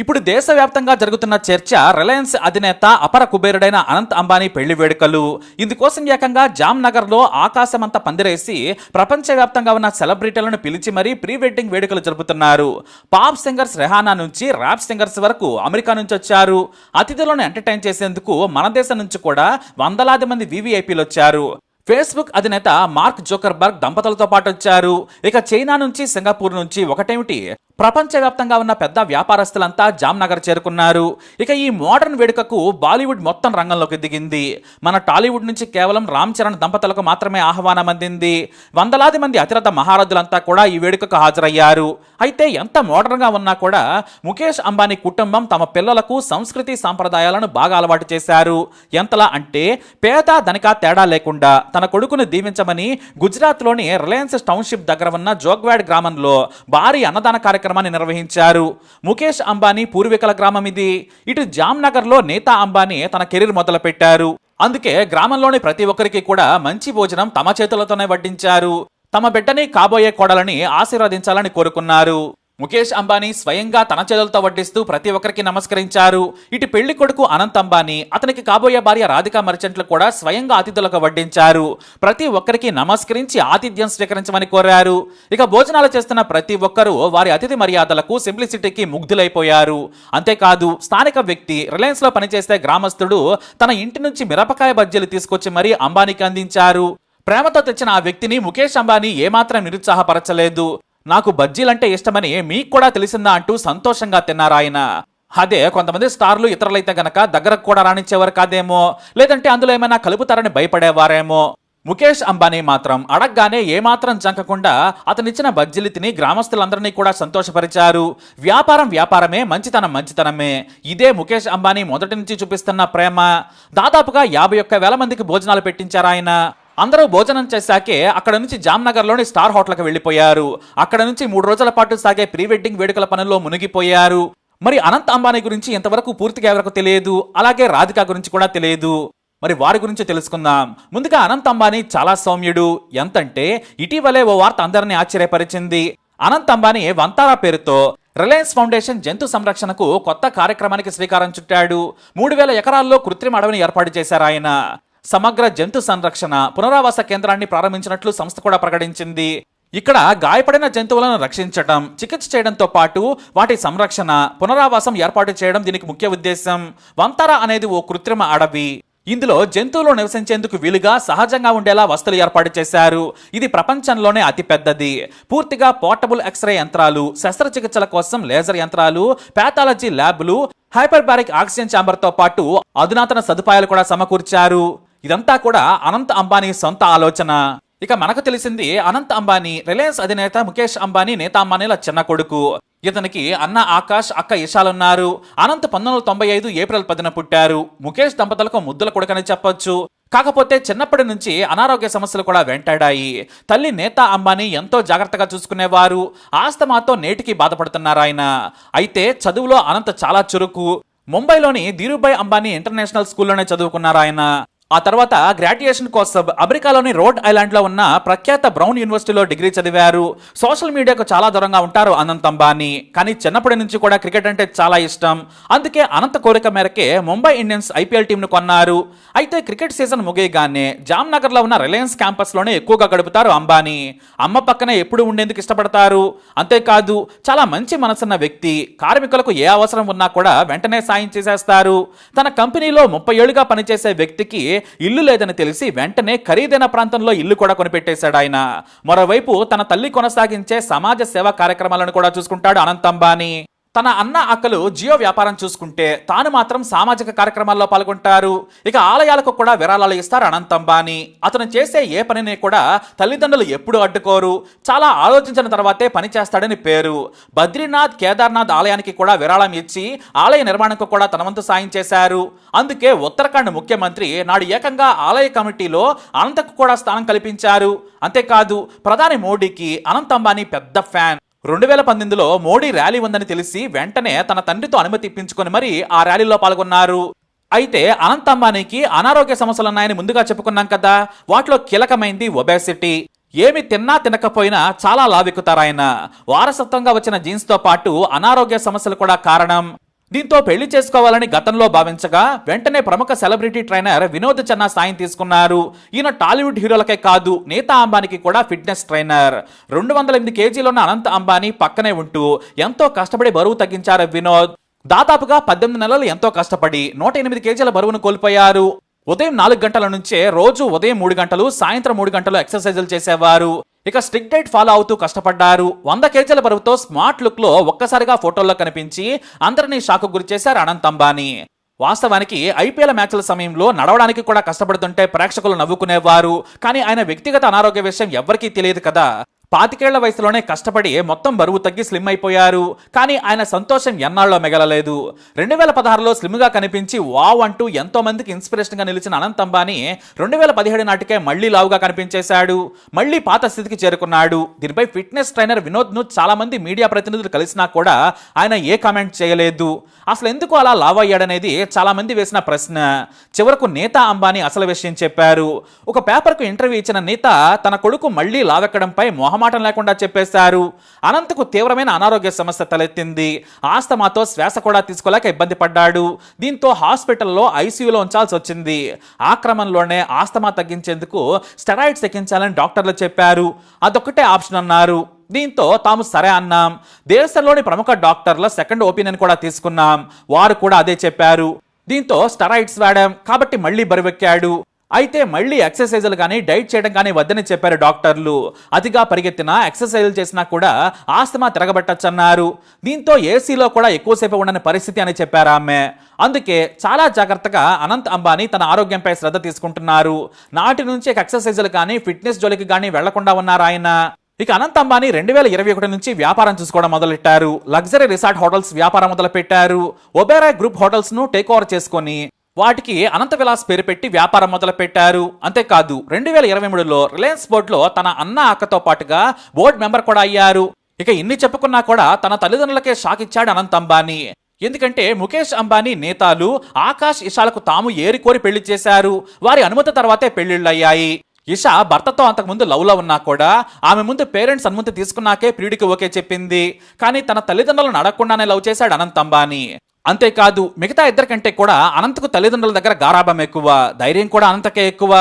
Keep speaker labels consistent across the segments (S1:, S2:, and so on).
S1: ఇప్పుడు దేశవ్యాప్తంగా జరుగుతున్న చర్చ రిలయన్స్ అధినేత అపర కుబేరుడైన అనంత్ అంబానీ పెళ్లి వేడుకలు. ఇందుకోసం ఏకంగా జామ్నగర్ లో ఆకాశమంతా పందిరేసి ప్రపంచవ్యాప్తంగా ఉన్న సెలబ్రిటీలను పిలిచి మరీ ప్రీ వెడ్డింగ్ వేడుకలు జరుపుతున్నారు. పాప్ సింగర్స్ రెహానా నుంచి ర్యాప్ సింగర్స్ వరకు అమెరికా నుంచి వచ్చారు. అతిథులను ఎంటర్టైన్ చేసేందుకు మన దేశం నుంచి కూడా వందలాది మంది వివిఐపీలు వచ్చారు. ఫేస్బుక్ అధినేత మార్క్ జోకర్బర్గ్ దంపతులతో పాటు వచ్చారు. ఇక చైనా నుంచి, సింగపూర్ నుంచి ఒకటేమిటి, ప్రపంచవ్యాప్తంగా ఉన్న పెద్ద వ్యాపారస్తులంతా జామ్నగర్ చేరుకున్నారు. ఇక ఈ మోడర్న్ వేడుకకు బాలీవుడ్ మొత్తం రంగంలోకి దిగింది. మన టాలీవుడ్ నుంచి కేవలం రామ్ చరణ్ దంపతులకు మాత్రమే ఆహ్వానం అందింది. వందలాది మంది అతిరథ మహారథులంతా కూడా ఈ వేడుకకు హాజరయ్యారు. అయితే ఎంత మోడర్న్గా ఉన్నా కూడా ముఖేష్ అంబానీ కుటుంబం తమ పిల్లలకు సంస్కృతి సాంప్రదాయాలను బాగా అలవాటు చేశారు. ఎంతలా అంటే పేద ధనిక తేడా లేకుండా తన కొడుకును దీవించమని గుజరాత్లోని రిలయన్స్ టౌన్షిప్ దగ్గర ఉన్న జోగ్వాడ్ గ్రామంలో భారీ అన్నదాన కార్యక్రమాన్ని నిర్వహించారు. ముఖేష్ అంబానీ పూర్వీకుల గ్రామం ఇది. ఇటు జామ్నగర్లో నేతా అంబానీ తన కెరీర్ మొదలు పెట్టారు. అందుకే గ్రామంలోని ప్రతి ఒక్కరికి కూడా మంచి భోజనం తమ చేతులతోనే వడ్డించారు. తమ బిడ్డని, కాబోయే కోడలని ఆశీర్వదించాలని కోరుకున్నారు. ముఖేష్ అంబానీ స్వయంగా తన చేతులతో వడ్డిస్తూ ప్రతి ఒక్కరికి నమస్కరించారు. ఇటు పెళ్లి కొడుకు అనంత్ అంబానీ, అతనికి కాబోయే భార్య రాధికా మర్చెంట్లు కూడా స్వయంగా అతిథులకు వడ్డించారు. ప్రతి ఒక్కరికి నమస్కరించి ఆతిథ్యం స్వీకరించమని కోరారు. ఇక భోజనాలు చేస్తున్న ప్రతి ఒక్కరూ వారి అతిథి మర్యాదలకు, సింప్లిసిటీకి ముగ్ధులైపోయారు. అంతేకాదు, స్థానిక వ్యక్తి, రిలయన్స్ లో పనిచేసే గ్రామస్తుడు తన ఇంటి నుంచి మిరపకాయ బజ్జీలు తీసుకొచ్చి మరీ అంబానీకి అందించారు. ప్రేమతో తెచ్చిన ఆ వ్యక్తిని ముఖేష్ అంబానీ ఏమాత్రం నిరుత్సాహపరచలేదు. నాకు బజ్జీలంటే ఇష్టమని మీకు కూడా తెలిసిందా అంటూ సంతోషంగా తిన్నారు ఆయన. అదే కొంతమంది స్టార్లు ఇతరులైతే గనక దగ్గరకు కూడా రానిచ్చేవారు కాదేమో, లేదంటే అందులో ఏమైనా కలుపుతారని భయపడేవారేమో. ముఖేష్ అంబానీ మాత్రం అడగగానే ఏమాత్రం జంకకుండా అతనిచ్చిన బజ్జీలు తిని గ్రామస్తులందరినీ కూడా సంతోషపరిచారు. వ్యాపారం వ్యాపారమే, మంచితనం మంచితనమే. ఇదే ముఖేష్ అంబానీ మొదటి నుంచి చూపిస్తున్న ప్రేమ. దాదాపుగా 51,000 మందికి భోజనాలు పెట్టించారు ఆయన. అందరూ భోజనం చేశాకే అక్కడ నుంచి జామ్నగర్లోని స్టార్ హోటల్కి వెళ్ళిపోయారు. అక్కడ నుంచి 3 రోజుల పాటు సాగే ప్రీ వెడ్డింగ్ వేడుకల పనుల్లో మునిగిపోయారు. మరి అనంత్ అంబానీ గురించి ఇంతవరకు పూర్తిగా ఎవరికి తెలియదు. అలాగే రాధిక గురించి కూడా తెలియదు. మరి వారి గురించి తెలుసుకుందాం. ముందుగా అనంత్ అంబానీ చాలా సౌమ్యుడు. ఎంతంటే ఇటీవలే ఓ వార్త అందరినీ ఆశ్చర్యపరిచింది. అనంత్ అంబానీ వంతారా పేరుతో రిలయన్స్ ఫౌండేషన్ జంతు సంరక్షణకు కొత్త కార్యక్రమానికి శ్రీకారం చుట్టాడు. 3,000 ఎకరాల్లో కృత్రిమ అడవిని ఏర్పాటు చేశారు ఆయన. సమగ్ర జంతు సంరక్షణ పునరావాస కేంద్రాన్ని ప్రారంభించినట్లు సంస్థ కూడా ప్రకటించింది. ఇక్కడ గాయపడిన జంతువులను రక్షించడం, చికిత్స చేయడంతో పాటు వాటి సంరక్షణ, పునరావాసం ఏర్పాటు చేయడం దీనికి ముఖ్య ఉద్దేశం. వంతారా అనేది ఓ కృత్రిమ అడవి. ఇందులో జంతువులు నివసించేందుకు వీలుగా సహజంగా ఉండేలా వస్తువులు ఏర్పాటు చేశారు. ఇది ప్రపంచంలోనే అతిపెద్దది. పూర్తిగా పోర్టబుల్ ఎక్స్రే యంత్రాలు, శస్త్రచికిత్సల కోసం లేజర్ యంత్రాలు, పాథాలజీ ల్యాబ్లు, హైపర్బారిక్ ఆక్సిజన్ ఛాంబర్తో పాటు అధునాతన సదుపాయాలు కూడా సమకూర్చారు. ఇదంతా కూడా అనంత్ అంబానీ సొంత ఆలోచన. ఇక మనకు తెలిసింది, అనంత్ అంబానీ రిలయన్స్ అధినేత ముఖేష్ అంబానీ, నేతా అంబానీల చిన్న కొడుకు. ఇతనికి అన్న ఆకాష్, అక్క ఇషాలున్నారు. అనంత్ 1995 ఏప్రిల్ 10న పుట్టారు. ముఖేష్ దంపతులకు ముద్దుల కొడుకని చెప్పొచ్చు. కాకపోతే చిన్నప్పటి నుంచి అనారోగ్య సమస్యలు కూడా వెంటాడాయి. తల్లి నేతా అంబానీ ఎంతో జాగ్రత్తగా చూసుకునేవారు. ఆస్తమాతో నేటికి బాధపడుతున్నారు ఆయన. అయితే చదువులో అనంత్ చాలా చురుకు. ముంబైలోని ధీరుభాయ్ అంబానీ ఇంటర్నేషనల్ స్కూల్లోనే చదువుకున్నారు ఆయన. ఆ తర్వాత గ్రాడ్యుయేషన్ కోసం అమెరికాలోని రోడ్ ఐలాండ్ లో ఉన్న ప్రఖ్యాత బ్రౌన్ యూనివర్సిటీలో డిగ్రీ చదివారు. సోషల్ మీడియాకు చాలా దూరంగా ఉంటారు అనంత్ అంబానీ. కానీ చిన్నప్పటి నుంచి కూడా క్రికెట్ అంటే చాలా ఇష్టం. అందుకే అనంత్ కోరిక మేరకే ముంబై ఇండియన్స్ ఐపీఎల్ టీంను కొన్నారు. అయితే క్రికెట్ సీజన్ ముగియగానే జామ్నగర్ లో ఉన్న రిలయన్స్ క్యాంపస్ లోనే ఎక్కువగా గడుపుతారు అంబానీ. అమ్మ పక్కనే ఎప్పుడు ఉండేందుకు ఇష్టపడతారు. అంతేకాదు, చాలా మంచి మనసున్న వ్యక్తి. కార్మికులకు ఏ అవసరం ఉన్నా కూడా వెంటనే సాయం చేసేస్తారు. తన కంపెనీలో 30 ఏళ్లుగా పనిచేసే వ్యక్తికి ఇల్లు లేదని తెలిసి వెంటనే ఖరీదైన ప్రాంతంలో ఇల్లు కూడా కొనిపెట్టేశాడు ఆయన. మరోవైపు తన తల్లి కొనసాగించే సమాజ సేవా కార్యక్రమాలను కూడా చూసుకుంటాడు అనంత్ అంబానీ. తన అన్న అక్కలు జియో వ్యాపారం చూసుకుంటే తాను మాత్రం సామాజిక కార్యక్రమాల్లో పాల్గొంటారు. ఇక ఆలయాలకు కూడా విరాళాలు ఇస్తారు అనంత్ అంబానీ. అతను చేసే ఏ పనిని కూడా తల్లిదండ్రులు ఎప్పుడు అడ్డుకోరు. చాలా ఆలోచించిన తర్వాతే పని చేస్తాడని పేరు. బద్రీనాథ్, కేదార్నాథ్ ఆలయానికి కూడా విరాళం ఇచ్చి ఆలయ నిర్మాణంకు కూడా తన వంతు సాయం చేశారు. అందుకే ఉత్తరాఖండ్ ముఖ్యమంత్రి నాడు ఏకంగా ఆలయ కమిటీలో అనంతకు కూడా స్థానం కల్పించారు. అంతేకాదు, ప్రధాని మోడీకి అనంత్ అంబానీ పెద్ద ఫ్యాన్. 2018లో మోడీ ర్యాలీ ఉందని తెలిసి వెంటనే తన తండ్రితో అనుమతి ఇప్పించుకొని మరి ఆ ర్యాలీలో పాల్గొన్నారు. అయితే అనంత్ అంబానీకి అనారోగ్య సమస్యలున్నాయని ముందుగా చెప్పుకున్నాం కదా. వాటిలో కీలకమైంది ఒబేసిటీ. ఏమి తిన్నా తినకపోయినా చాలా లావెక్కుతారు ఆయన. వారసత్వంగా వచ్చిన జీన్స్ తో పాటు అనారోగ్య సమస్యలు కూడా కారణం. దీంతో పెళ్లి చేసుకోవాలని గతంలో భావించగా వెంటనే ప్రముఖ సెలబ్రిటీ ట్రైనర్ వినోద్ చన్నా సాయం తీసుకున్నారు. ఈయన టాలీవుడ్ హీరోలకే కాదు, నీతా అంబానీకి కూడా ఫిట్నెస్ ట్రైనర్. 208 కేజీలు ఉన్న అనంత్ అంబానీ పక్కనే ఉంటూ ఎంతో కష్టపడి బరువు తగ్గించారు వినోద్. దాదాపుగా 18 నెలలు ఎంతో కష్టపడి 108 కేజీల బరువును కోల్పోయారు. ఉదయం 4 గంటల నుంచే రోజు ఉదయం 3 గంటలు, సాయంత్రం 3 గంటలు ఎక్సర్సైజులు చేసేవారు. ఇక స్ట్రిక్ట్ డైట్ ఫాలో అవుతూ కష్టపడ్డారు. 100 కేజీల బరువుతో స్మార్ట్ లుక్ లో ఒక్కసారిగా ఫోటోల్లో కనిపించి అందరినీ షాకు గురి చేశారు అనంత్ అంబానీ. వాస్తవానికి ఐపీఎల్ మ్యాచ్ల సమయంలో నడవడానికి కూడా కష్టపడుతుంటే ప్రేక్షకులు నవ్వుకునేవారు. కానీ ఆయన వ్యక్తిగత అనారోగ్య విషయం ఎవ్వరికీ తెలియదు కదా. 25 వయసులోనే కష్టపడి మొత్తం బరువు తగ్గి స్లిమ్ అయిపోయారు. కానీ ఆయన సంతోషం ఎన్నాళ్ళలో మిగలలేదు. 2016లో స్లిమ్ గా కనిపించి వావ్ అంటూ ఎంతో మందికి ఇన్స్పిరేషన్ గా నిలిచిన అనంత్ అంబానీ 2017 నాటికే మళ్లీ లావుగా కనిపించేశాడు. మళ్లీ పాత స్థితికి చేరుకున్నాడు. దీనిపై ఫిట్నెస్ ట్రైనర్ వినోద్ ను చాలా మంది మీడియా ప్రతినిధులు కలిసినా కూడా ఆయన ఏ కామెంట్ చేయలేదు. అసలు ఎందుకు అలా లావ్ అయ్యాడనేది చాలా మంది వేసిన ప్రశ్న. చివరకు నీతా అంబానీ అసలు విషయం చెప్పారు. ఒక పేపర్ కు ఇంటర్వ్యూ ఇచ్చిన నీతా తన కొడుకు మళ్లీ లావెక్కడంపై మొహమాటం లేకుండా చెప్పేశారు. అనంత్కు తీవ్రమైన అనారోగ్య సమస్య తలెత్తింది. ఆస్తమాతో శ్వాస కూడా తీసుకోలేక ఇబ్బంది పడ్డాడు. దీంతో హాస్పిటల్లో ఐసీయూలో ఉంచాల్సి వచ్చింది. ఆ క్రమంలోనే ఆస్తమా తగ్గించేందుకు స్టెరాయిడ్స్ ఎక్కించాలని డాక్టర్లు చెప్పారు. అదొక్కటే ఆప్షన్ అన్నారు. దీంతో తాము సరే అన్నాం. దేశంలోని ప్రముఖ డాక్టర్ల సెకండ్ ఒపీనియన్ కూడా తీసుకున్నాం. వారు కూడా అదే చెప్పారు. దీంతో స్టెరాయిడ్స్ వాడాం కాబట్టి మళ్లీ బరువెక్కాడు. అయితే మళ్లీ ఎక్సర్సైజులు కానీ డైట్ చేయడం కానీ వద్దని చెప్పారు డాక్టర్లు. అతిగా పరిగెత్తినా ఎక్సర్సైజులు చేసినా కూడా ఆస్తమా తిరగబట్టచ్చన్నారు. దీంతో ఏసీలో కూడా ఎక్కువసేపు ఉండని పరిస్థితి అని చెప్పారు ఆమె. అందుకే చాలా జాగ్రత్తగా అనంత్ అంబానీ తన ఆరోగ్యంపై శ్రద్ధ తీసుకుంటున్నారు. నాటి నుంచి ఎక్సర్సైజులు కానీ ఫిట్నెస్ జోలికి కానీ వెళ్లకుండా ఉన్నారు ఆయన. ఇక అనంత్ అంబానీ 2021 నుంచి వ్యాపారం చూసుకోవడం మొదలెట్టారు. లగ్జరీ రిసార్ట్ హోటల్స్ వ్యాపారం మొదలుపెట్టారు. ఒబెరాయ్ గ్రూప్ హోటల్స్ ను టేక్ ఓవర్ చేసుకొని వాటికి అనంత విలాస్ పేరు పెట్టి వ్యాపారం మొదలు పెట్టారు. అంతేకాదు 2023లో రిలయన్స్ బోర్డులో తన అన్న అక్కతో పాటుగా బోర్డు మెంబర్ కూడా అయ్యారు. ఇక ఇన్ని చెప్పుకున్నా కూడా తన తల్లిదండ్రులకే షాక్ ఇచ్చాడు అనంత్ అంబానీ. ఎందుకంటే ముఖేష్ అంబానీ నేతాలు ఆకాష్ ఇషాలకు తాము ఏరికోరి పెళ్లి చేశారు. వారి అనుమతి తర్వాతే పెళ్లిళ్లయ్యాయి. ఇషా భర్తతో అంతకుముందు లవ్లో ఉన్నా కూడా ఆమె ముందు పేరెంట్స్ అనుమతి తీసుకున్నాకే ప్రియుడికి ఓకే చెప్పింది. కానీ తన తల్లిదండ్రులను అడగకుండానే లవ్ చేశాడు అనంత్ అంబానీ. అంతేకాదు మిగతా ఇద్దరికంటే కూడా అనంత్కు తల్లిదండ్రుల దగ్గర గారాభం ఎక్కువ, ధైర్యం కూడా అనంతకే ఎక్కువ.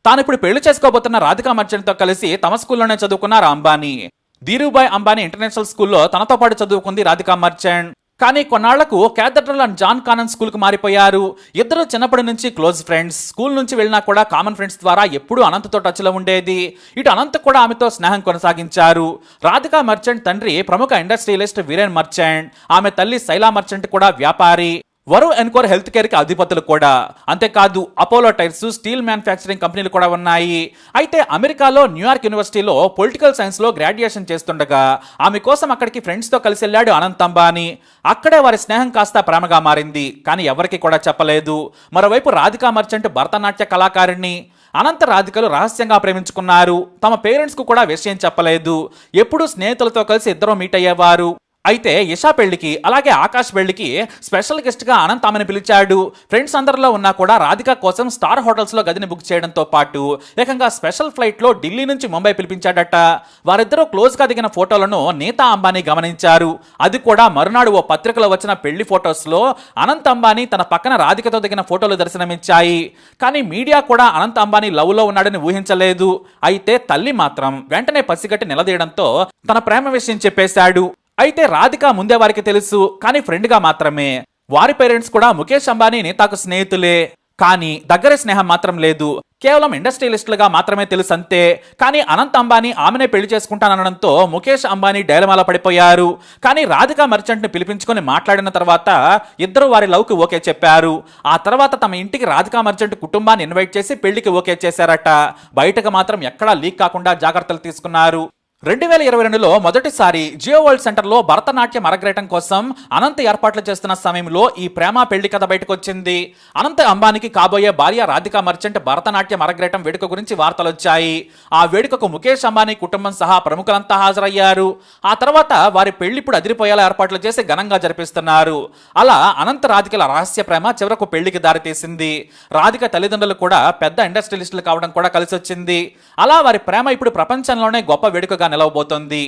S1: తాను ఇప్పుడు పెళ్లి చేసుకోబోతున్న రాధికా మర్చెంట్ తో కలిసి తమ స్కూల్లోనే చదువుకున్నారు అంబానీ. ధీరుభాయ్ అంబానీ ఇంటర్నేషనల్ స్కూల్లో తనతో పాటు చదువుకుంది రాధికా మర్చెంట్. కానీ కొన్నాళ్లకు క్యాథడ్రల్ అండ్ జాన్ కానన్ స్కూల్ కు మారిపోయారు. ఇద్దరు చిన్నప్పటి నుంచి క్లోజ్ ఫ్రెండ్స్. స్కూల్ నుంచి వెళ్ళినా కూడా కామన్ ఫ్రెండ్స్ ద్వారా ఎప్పుడూ అనంత్తో టచ్ లో ఉండేది. ఇటు అనంత్ కూడా ఆమెతో స్నేహం కొనసాగించారు. రాధికా మర్చెంట్ తండ్రి ప్రముఖ ఇండస్ట్రియలిస్ట్ వీరేన్ మర్చెంట్, ఆమె తల్లి శైలా మర్చెంట్ కూడా వ్యాపారి. వరుణ్ ఎన్కోర్ హెల్త్ కేర్ కి అధిపతులు కూడా. అంతేకాదు అపోలో టైర్స్, స్టీల్ మ్యానుఫ్యాక్చరింగ్ కంపెనీలు కూడా ఉన్నాయి. అయితే అమెరికాలో న్యూయార్క్ యూనివర్సిటీలో పొలిటికల్ సైన్స్ లో గ్రాడ్యుయేషన్ చేస్తుండగా ఆమె కోసం అక్కడికి ఫ్రెండ్స్ తో కలిసి వెళ్ళాడు అనంత్ అంబానీ. అక్కడే వారి స్నేహం కాస్త ప్రేమగా మారింది. కానీ ఎవరికి కూడా చెప్పలేదు. మరోవైపు రాధికా మర్చెంట్ భరతనాట్య కళాకారిణి. అనంత రాధికలు రహస్యంగా ప్రేమించుకున్నారు. తమ పేరెంట్స్ కు కూడా విషయం చెప్పలేదు. ఎప్పుడూ స్నేహితులతో కలిసి ఇద్దరు మీట్ అయ్యేవారు. అయితే ఇషా పెళ్లికి అలాగే ఆకాష్ పెళ్లికి స్పెషల్ గెస్ట్ గా అనంత్ ఆమెను పిలిచాడు. ఫ్రెండ్స్ అందరిలో ఉన్నా కూడా రాధిక కోసం స్టార్ హోటల్స్ లో గదిని బుక్ చేయడంతో పాటు ఏకంగా స్పెషల్ ఫ్లైట్ లో ఢిల్లీ నుంచి ముంబై పిలిపించాడట. వారిద్దరూ క్లోజ్ గా దిగిన ఫోటోలను నీతా అంబానీ గమనించారు. అది కూడా మరునాడు ఓ పత్రికలో వచ్చిన పెళ్లి ఫోటోస్ లో అనంత్ అంబానీ తన పక్కన రాధికతో దిగిన ఫోటోలు దర్శనమిచ్చాయి. కానీ మీడియా కూడా అనంత్ అంబానీ లవ్ లో ఉన్నాడని ఊహించలేదు. అయితే తల్లి మాత్రం వెంటనే పసిగట్టి నిలదీయడంతో తన ప్రేమ విషయం చెప్పేశాడు. అయితే రాధిక ముందే వారికి తెలుసు, కానీ ఫ్రెండ్ గా మాత్రమే. వారి పేరెంట్స్ కూడా ముఖేష్ అంబానీ నీతాకు స్నేహితులే. కానీ దగ్గర స్నేహం మాత్రం లేదు. కేవలం ఇండస్ట్రియలిస్టులుగా మాత్రమే తెలుసు అంతే. కానీ అనంత్ అంబానీ ఆమెనే పెళ్లి చేసుకుంటానడంతో ముఖేష్ అంబానీ డైలమాలో పడిపోయారు. కానీ రాధికా మర్చెంట్ ని పిలిపించుకొని మాట్లాడిన తర్వాత ఇద్దరు వారి లవ్ కి ఓకే చెప్పారు. ఆ తర్వాత తమ ఇంటికి రాధికా మర్చెంట్ కుటుంబాన్ని ఇన్వైట్ చేసి పెళ్లికి ఓకే చేశారట. బయటకు మాత్రం ఎక్కడా లీక్ కాకుండా జాగ్రత్తలు తీసుకున్నారు. 2022లో మొదటిసారి జియో వరల్డ్ సెంటర్లో భరతనాట్యం అరగ్రేయటం కోసం అనంత్ ఏర్పాట్లు చేస్తున్న సమయంలో ఈ ప్రేమ పెళ్లి కథ బయటకు వచ్చింది. అనంత్ అంబానీకి కాబోయే భార్య రాధికా మర్చెంట్ భరతనాట్యం అరగ్రేయటం వేడుక గురించి వార్తలు వచ్చాయి. ఆ వేడుకకు ముఖేష్ అంబానీ కుటుంబం సహా ప్రముఖులంతా హాజరయ్యారు. ఆ తర్వాత వారి పెళ్లి ఇప్పుడు అదిరిపోయేలా ఏర్పాట్లు చేసి ఘనంగా జరిపిస్తున్నారు. అలా అనంత్ రాధికల రహస్య ప్రేమ చివరకు పెళ్లికి దారితీసింది. రాధిక తల్లిదండ్రులు కూడా పెద్ద ఇండస్ట్రియలిస్టులు కావడం కూడా కలిసి వచ్చింది. అలా వారి ప్రేమ ఇప్పుడు ప్రపంచంలోనే గొప్ప వేడుకగా నిలవబోతోంది.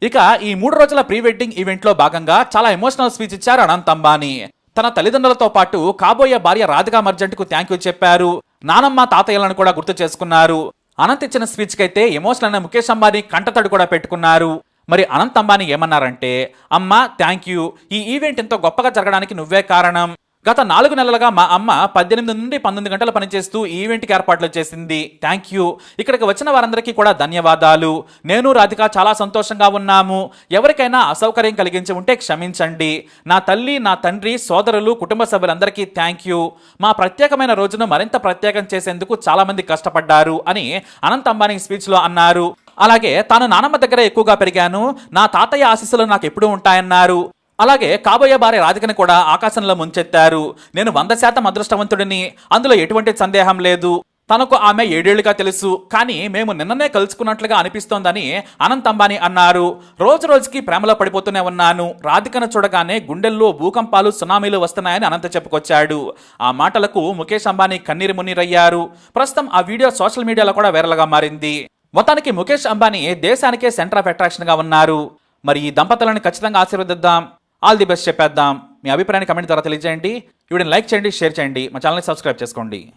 S1: ఇక ఈ 3 రోజుల ప్రీ వెడ్డింగ్ ఈవెంట్ లో భాగంగా చాలా ఎమోషనల్ స్పీచ్ ఇచ్చారు అనంత్ అంబానీ. తన తల్లిదండ్రులతో పాటు కాబోయే భార్య రాధికా మర్జెంట్ కు థ్యాంక్ యూ చెప్పారు. నానమ్మ తాతయ్యలను కూడా గుర్తు చేసుకున్నారు. అనంత్ ఇచ్చిన స్పీచ్ కి అయితే ఎమోషనల్ అయిన ముఖేష్ అంబానీ కంటతడి కూడా పెట్టుకున్నారు. మరి అనంత్ అంబానీ ఏమన్నారంటే, అమ్మ థ్యాంక్ యూ, ఈ ఈవెంట్ ఎంతో గొప్పగా జరగడానికి నువ్వే కారణం. గత 4 నెలలుగా మా అమ్మ 18 నుండి 19 గంటలు పనిచేస్తూ ఈ ఈవెంట్కి ఏర్పాట్లు చేసింది. Thank you. ఇక్కడికి వచ్చిన వారందరికీ కూడా ధన్యవాదాలు. నేను రాధిక చాలా సంతోషంగా ఉన్నాము. ఎవరికైనా అసౌకర్యం కలిగించి ఉంటే క్షమించండి. నా తల్లి, నా తండ్రి, సోదరులు, కుటుంబ సభ్యులందరికీ థ్యాంక్ యూ. మా ప్రత్యేకమైన రోజును మరింత ప్రత్యేకం చేసేందుకు చాలా మంది కష్టపడ్డారు అని అనంత్ అంబానీ స్పీచ్లో అన్నారు. అలాగే తాను నానమ్మ దగ్గర ఎక్కువగా పెరిగాను, నా తాతయ్య ఆశీస్సులు నాకు ఎప్పుడూ ఉంటాయన్నారు. అలాగే కాబోయే భార్య రాధికని కూడా ఆకాశంలో ముంచెత్తారు. నేను 100% అదృష్టవంతుడిని, అందులో ఎటువంటి సందేహం లేదు. తనకు ఆమె 7 ఏళ్లుగా తెలుసు, కానీ మేము నిన్ననే కలుసుకున్నట్లుగా అనిపిస్తోందని అనంత్ అంబానీ అన్నారు. రోజు రోజుకి ప్రేమలో పడిపోతూనే ఉన్నాను. రాధికను చూడగానే గుండెల్లో భూకంపాలు, సునామీలు వస్తున్నాయని అనంత్ చెప్పుకొచ్చాడు. ఆ మాటలకు ముఖేష్ అంబానీ కన్నీరు మున్నీరయ్యారు. ప్రస్తుతం ఆ వీడియో సోషల్ మీడియాలో కూడా వైరల్గా మారింది. మొత్తానికి ముఖేష్ అంబానీ దేశానికే సెంటర్ ఆఫ్ అట్రాక్షన్ గా ఉన్నారు. మరి ఈ దంపతులను ఖచ్చితంగా ఆశీర్వదిద్దాం. ఆల్ ది బెస్ట్ చెప్పేద్దాం. మీ అభిప్రాయాన్ని కమెంట్ ద్వారా తెలియజేయండి. వీడియోని లైక్ చేయండి, షేర్ చేయండి, మా ఛానల్ని సబ్స్క్రైబ్ చేసుకోండి.